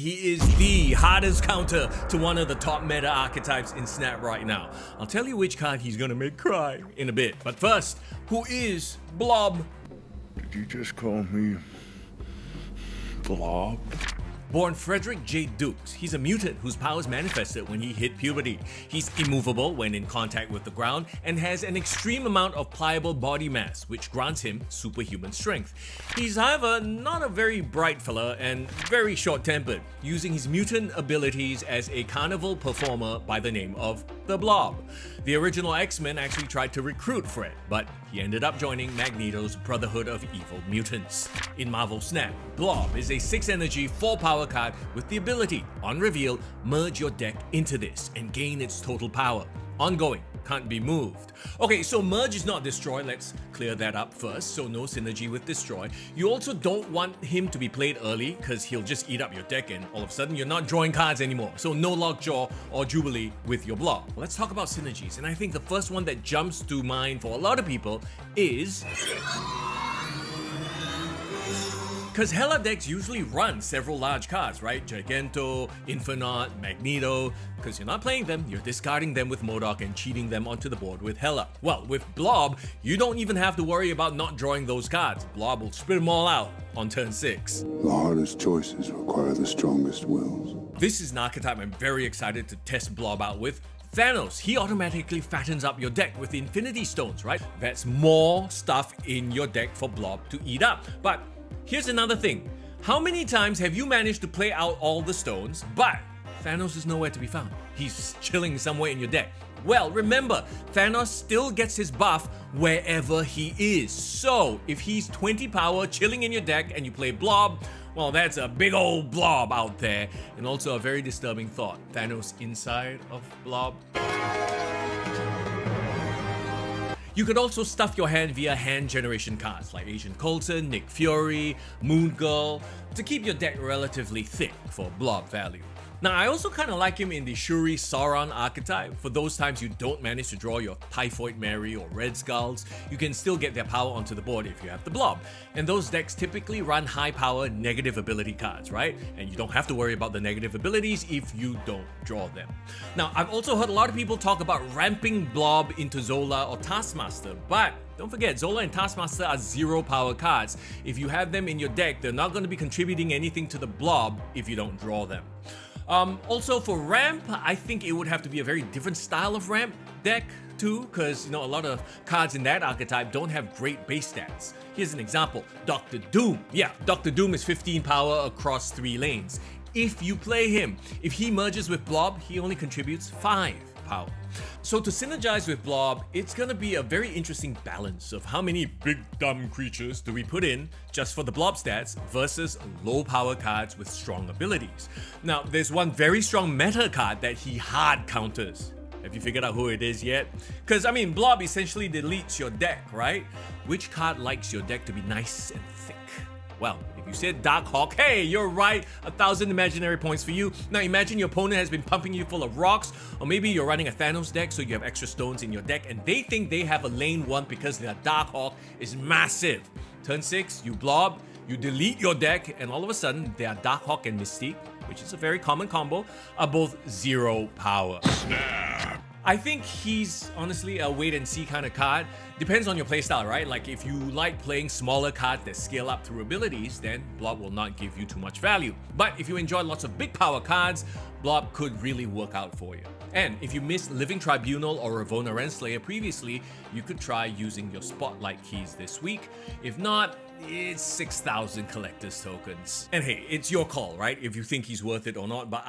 He is the hardest counter to one of the top meta archetypes in Snap right now. I'll tell you which card he's gonna make cry in a bit. But first, who is Blob? Did you just call me Blob? Born Frederick J. Dukes, he's a mutant whose powers manifested when he hit puberty. He's immovable when in contact with the ground and has an extreme amount of pliable body mass, which grants him superhuman strength. He's however not a very bright fella and very short-tempered, using his mutant abilities as a carnival performer by the name of the Blob. The original X-Men actually tried to recruit Fred, but he ended up joining Magneto's Brotherhood of Evil Mutants. In Marvel Snap, Blob is a 6-energy, 4-power card with the ability, on reveal, merge your deck into this and gain its total power. Ongoing, can't be moved. Okay, so merge is not destroy, let's clear that up first, so no synergy with destroy. You also don't want him to be played early because he'll just eat up your deck and all of a sudden you're not drawing cards anymore. So no Lockjaw or Jubilee with your Blob. Let's talk about synergies, and I think the first one that jumps to mind for a lot of people is because Hela decks usually run several large cards, right? Giganto, Infernaut, Magneto. Because you're not playing them, you're discarding them with MODOK and cheating them onto the board with Hela. Well, with Blob, you don't even have to worry about not drawing those cards. Blob will spit them all out on turn 6. The hardest choices require the strongest wills. This is an archetype I'm very excited to test Blob out with. Thanos, he automatically fattens up your deck with Infinity Stones, right? That's more stuff in your deck for Blob to eat up. But here's another thing. How many times have you managed to play out all the stones, but Thanos is nowhere to be found? He's chilling somewhere in your deck. Well, remember, Thanos still gets his buff wherever he is. So, if he's 20 power chilling in your deck and you play Blob, well, that's a big old blob out there. And also a very disturbing thought. Thanos inside of Blob. You could also stuff your hand via hand generation cards like Agent Coulson, Nick Fury, Moon Girl to keep your deck relatively thick for Blob value. Now, I also kind of like him in the Shuri Sauron archetype. For those times you don't manage to draw your Typhoid Mary or Red Skulls, you can still get their power onto the board if you have the Blob. And those decks typically run high power negative ability cards, right? And you don't have to worry about the negative abilities if you don't draw them. Now, I've also heard a lot of people talk about ramping Blob into Zola or Taskmaster, but don't forget, Zola and Taskmaster are 0 power cards. If you have them in your deck, they're not going to be contributing anything to the Blob if you don't draw them. Also for ramp, I think it would have to be a very different style of ramp deck too, because a lot of cards in that archetype don't have great base stats. Here's an example, Dr. Doom. Yeah, Dr. Doom is 15 power across 3 lanes. If you play him, if he merges with Blob, he only contributes 5 power. So to synergize with Blob, it's gonna be a very interesting balance of how many big dumb creatures do we put in just for the Blob stats versus low power cards with strong abilities. Now, there's one very strong meta card that he hard counters. Have you figured out who it is yet? Because Blob essentially deletes your deck, right? Which card likes your deck to be nice and thick? Well, if you said Darkhawk, hey, you're right, 1,000 imaginary points for you. Now imagine your opponent has been pumping you full of rocks, or maybe you're running a Thanos deck so you have extra stones in your deck and they think they have a lane 1 because their Darkhawk is massive. Turn 6, you Blob, you delete your deck, and all of a sudden their Darkhawk and Mystique, which is a very common combo, are both 0 power. I think he's honestly a wait and see kind of card. Depends on your playstyle, right? Like if you like playing smaller cards that scale up through abilities, then Blob will not give you too much value. But if you enjoy lots of big power cards, Blob could really work out for you. And if you missed Living Tribunal or Ravonna Renslayer previously, you could try using your Spotlight keys this week. If not, it's 6,000 collector's tokens. And hey, it's your call, right? If you think he's worth it or not, but